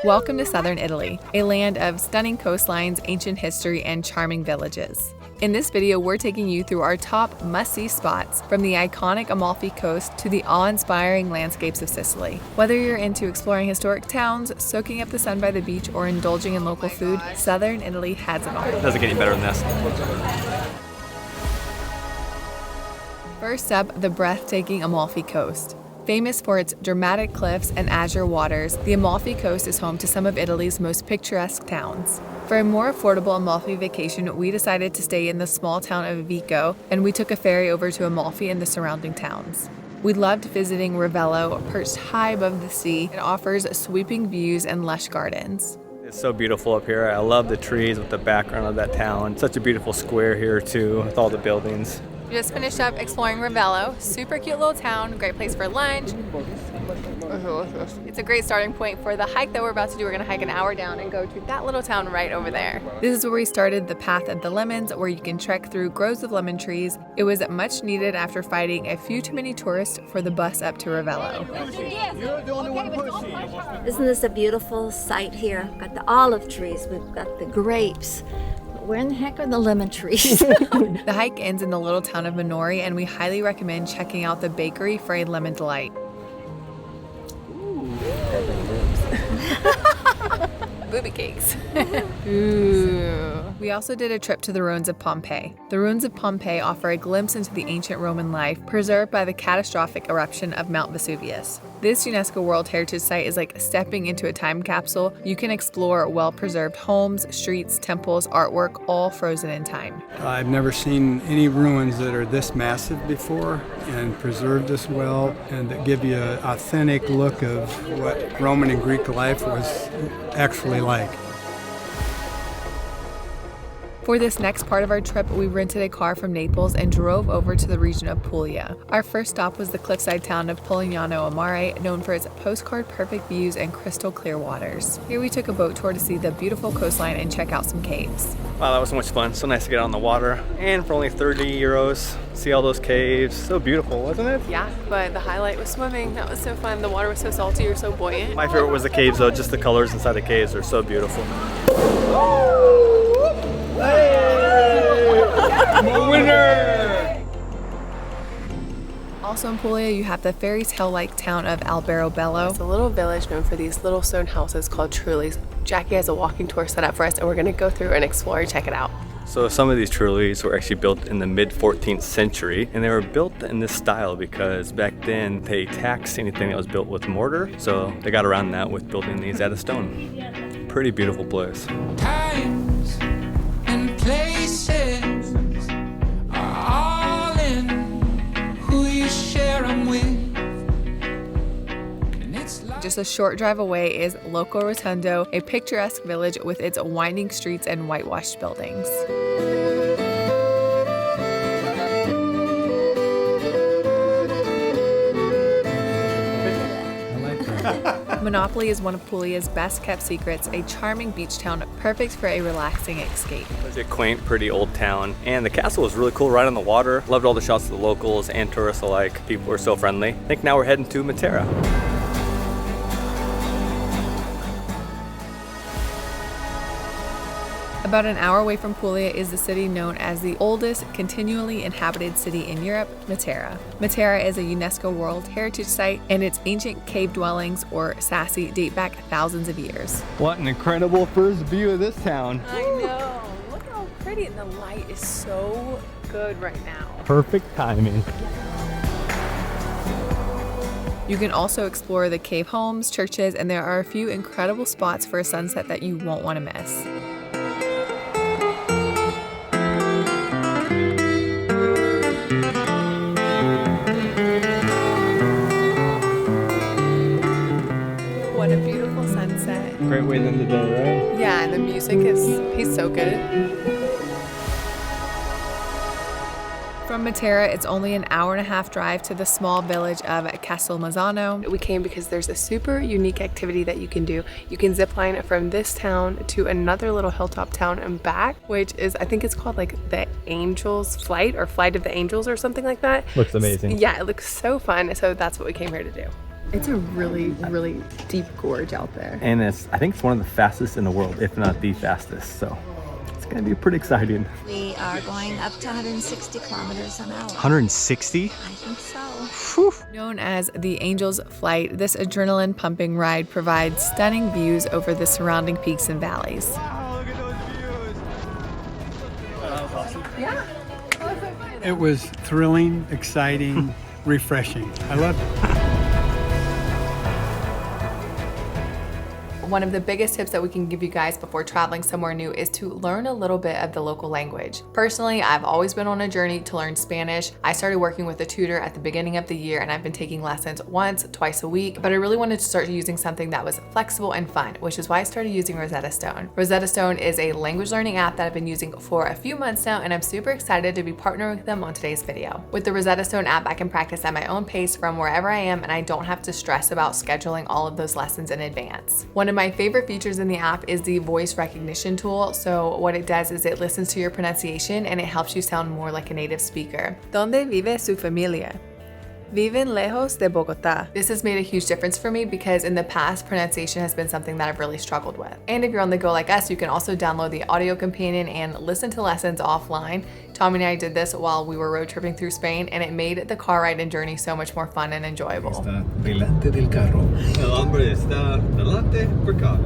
Welcome to southern Italy, a land of stunning coastlines, ancient history, and charming villages. In this video, we're taking you through our top must-see spots, from the iconic Amalfi Coast to the awe-inspiring landscapes of Sicily. Whether you're into exploring historic towns, soaking up the sun by the beach, or indulging in local food, southern Italy has it all. It doesn't get any better than this. First up, the breathtaking Amalfi Coast. Famous for its dramatic cliffs and azure waters, the Amalfi Coast is home to some of Italy's most picturesque towns. For a more affordable Amalfi vacation, we decided to stay in the small town of Vico, and we took a ferry over to Amalfi and the surrounding towns. We loved visiting Ravello, perched high above the sea. It offers sweeping views and lush gardens. It's so beautiful up here. I love the trees with the background of that town. Such a beautiful square here too, with all the buildings. We just finished up exploring Ravello. Super cute little town, great place for lunch. It's a great starting point for the hike that we're about to do. We're gonna hike an hour down and go to that little town right over there. This is where we started the Path of the Lemons, where you can trek through groves of lemon trees. It was much needed after fighting a few too many tourists for the bus up to Ravello. Isn't this a beautiful sight here? Got the olive trees, we've got the grapes. Where in the heck are the lemon trees? The hike ends in the little town of Minori, and we highly recommend checking out the bakery for a lemon delight. Booby cakes. Ooh. We also did a trip to the ruins of Pompeii. The ruins of Pompeii offer a glimpse into the ancient Roman life, preserved by the catastrophic eruption of Mount Vesuvius. This UNESCO World Heritage Site is like stepping into a time capsule. You can explore well-preserved homes, streets, temples, artwork, all frozen in time. I've never seen any ruins that are this massive before and preserved this well, and that give you an authentic look of what Roman and Greek life was actually like. For this next part of our trip, we rented a car from Naples and drove over to the region of Puglia. Our first stop was the cliffside town of Polignano A Mare, known for its postcard-perfect views and crystal clear waters. Here we took a boat tour to see the beautiful coastline and check out some caves. Wow, that was so much fun. So nice to get out on the water. And for only 30 euros, see all those caves. So beautiful, wasn't it? Yeah, but the highlight was swimming. That was so fun. The water was so salty or so buoyant. My favorite was the caves though. Just the colors inside the caves are so beautiful. Winner! Also in Puglia, you have the fairy tale-like town of Alberobello. It's a little village known for these little stone houses called Trullis. Jackie has a walking tour set up for us, and we're gonna go through and explore and check it out. So some of these trullis were actually built in the mid-14th century, and they were built in this style because back then they taxed anything that was built with mortar, so they got around that with building these out of stone. Pretty beautiful place. Times and places are all in who you share them with. And it's like Just a short drive away is Locorotondo, a picturesque village with its winding streets and whitewashed buildings. Monopoli is one of Puglia's best-kept secrets, a charming beach town perfect for a relaxing escape. It was a quaint, pretty old town, and the castle was really cool right on the water. Loved all the shots of the locals and tourists alike. People were so friendly. I think now we're heading to Matera. About an hour away from Puglia is the city known as the oldest continually inhabited city in Europe, Matera. Matera is a UNESCO World Heritage Site, and its ancient cave dwellings, or sassi, date back thousands of years. What an incredible first view of this town. I know. Look how pretty, and the light is so good right now. Perfect timing. You can also explore the cave homes, churches, and there are a few incredible spots for a sunset that you won't want to miss. What a beautiful sunset. Great way to end the day, right? Yeah, and the music he's so good. From Matera, it's only an hour-and-a-half drive to the small village of Castelmezzano. We came because there's a super unique activity that you can do. You can zip line from this town to another little hilltop town and back, which is, I think it's called like the Angels Flight or Flight of the Angels or something like that. Looks amazing. Yeah, it looks so fun. So that's what we came here to do. It's a really, really deep gorge out there. And I think it's one of the fastest in the world, if not the fastest. So it's gonna be pretty exciting. We are going up to 160 kilometers an hour. 160? I think so. Known as the Angel's Flight, this adrenaline-pumping ride provides stunning views over the surrounding peaks and valleys. Wow, look at those views. That was awesome. Yeah. It was thrilling, exciting, refreshing. I loved it. One of the biggest tips that we can give you guys before traveling somewhere new is to learn a little bit of the local language. Personally, I've always been on a journey to learn Spanish. I started working with a tutor at the beginning of the year and I've been taking lessons once, twice a week, but I really wanted to start using something that was flexible and fun, which is why I started using Rosetta Stone. Rosetta Stone is a language learning app that I've been using for a few months now and I'm super excited to be partnering with them on today's video. With the Rosetta Stone app, I can practice at my own pace from wherever I am and I don't have to stress about scheduling all of those lessons in advance. One of my favorite features in the app is the voice recognition tool. So what it does is it listens to your pronunciation and it helps you sound more like a native speaker. ¿Dónde vive su familia? Viven lejos de Bogotá. This has made a huge difference for me because in the past, pronunciation has been something that I've really struggled with. And if you're on the go like us, you can also download the audio companion and listen to lessons offline. Tommy and I did this while we were road tripping through Spain and it made the car ride and journey so much more fun and enjoyable. Está delante del carro. El hombre está delante del carro.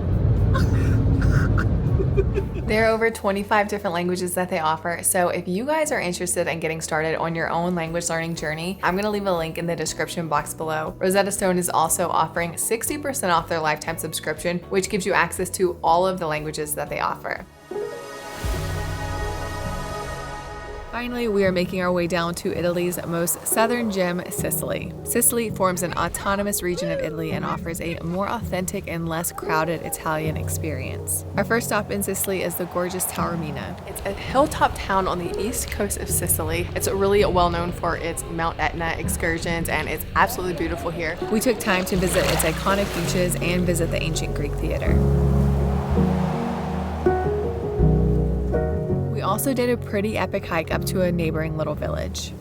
There are over 25 different languages that they offer, so if you guys are interested in getting started on your own language learning journey, I'm gonna leave a link in the description box below. Rosetta Stone is also offering 60% off their lifetime subscription, which gives you access to all of the languages that they offer. Finally, we are making our way down to Italy's most southern gem, Sicily. Sicily forms an autonomous region of Italy and offers a more authentic and less crowded Italian experience. Our first stop in Sicily is the gorgeous Taormina. It's a hilltop town on the east coast of Sicily. It's really well known for its Mount Etna excursions and it's absolutely beautiful here. We took time to visit its iconic beaches and visit the ancient Greek theater. We also did a pretty epic hike up to a neighboring little village.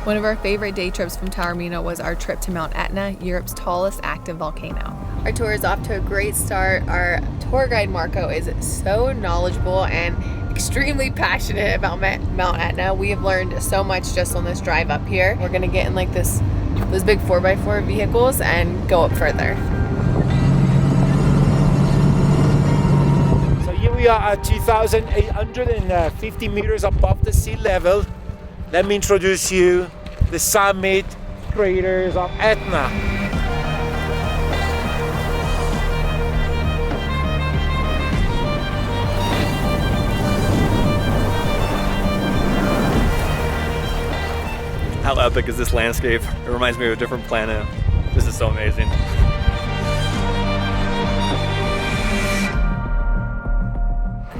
One of our favorite day trips from Taormina was our trip to Mount Etna, Europe's tallest active volcano. Our tour is off to a great start. Our tour guide Marco is so knowledgeable and extremely passionate about Mount Etna. We have learned so much just on this drive up here. We're gonna get in like those big 4x4 vehicles and go up further. We are at 2,850 meters above the sea level. Let me introduce you the summit craters of Etna. How epic is this landscape? It reminds me of a different planet. This is so amazing.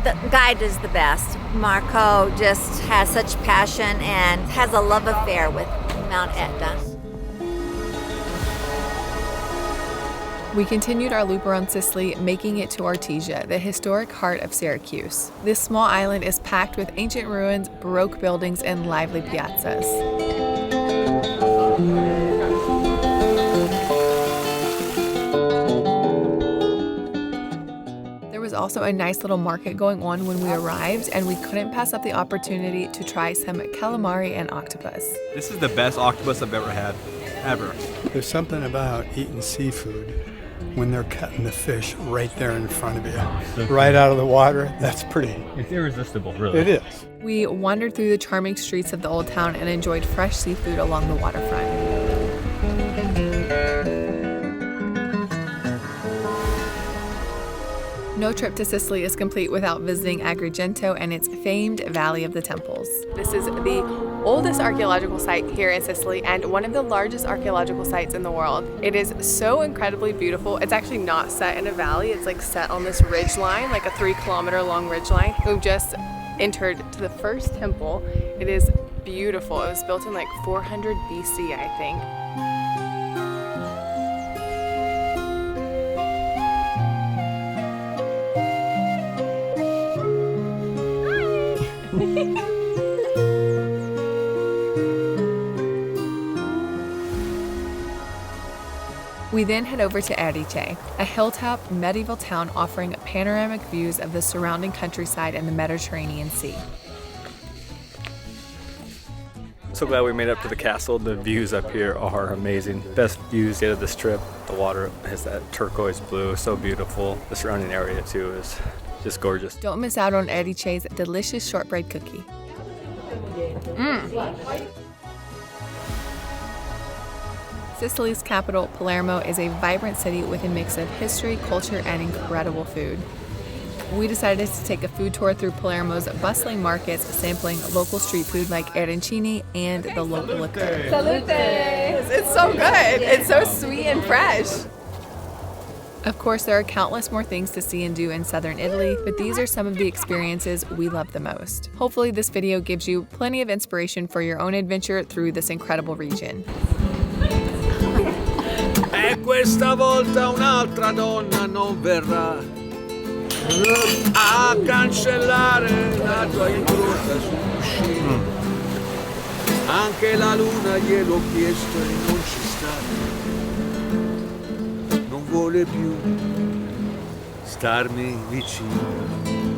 The guide is the best. Marco just has such passion and has a love affair with Mount Etna. We continued our loop around Sicily, making it to Ortigia, the historic heart of Syracuse. This small island is packed with ancient ruins, Baroque buildings, and lively piazzas. There was also a nice little market going on when we arrived, and we couldn't pass up the opportunity to try some calamari and octopus. This is the best octopus I've ever had, ever. There's something about eating seafood when they're cutting the fish right there in front of you, right out of the water. That's pretty. It's irresistible, really. It is. We wandered through the charming streets of the old town and enjoyed fresh seafood along the waterfront. No trip to Sicily is complete without visiting Agrigento and its famed Valley of the Temples. This is the oldest archaeological site here in Sicily and one of the largest archaeological sites in the world. It is so incredibly beautiful. It's actually not set in a valley. It's like set on this ridge line, like a 3-kilometer long ridge line. We've just entered to the first temple. It is beautiful. It was built in like 400 BC, I think. We then head over to Erice, a hilltop medieval town offering panoramic views of the surrounding countryside and the Mediterranean Sea. So glad we made it up to the castle. The views up here are amazing. Best views yet of this trip. The water has that turquoise blue, so beautiful. The surrounding area too is just gorgeous. Don't miss out on Erice's delicious shortbread cookie. Sicily's capital, Palermo, is a vibrant city with a mix of history, culture, and incredible food. We decided to take a food tour through Palermo's bustling markets, sampling local street food like arancini and the local liquor. Salute! It's so good. It's so sweet and fresh. Of course, there are countless more things to see and do in southern Italy, but these are some of the experiences we love the most. Hopefully this video gives you plenty of inspiration for your own adventure through this incredible region. E questa volta un'altra donna non verrà a cancellare la tua impronta sul cuscino. Anche la luna gliel'ho chiesto e non ci sta. Non vuole più starmi vicino.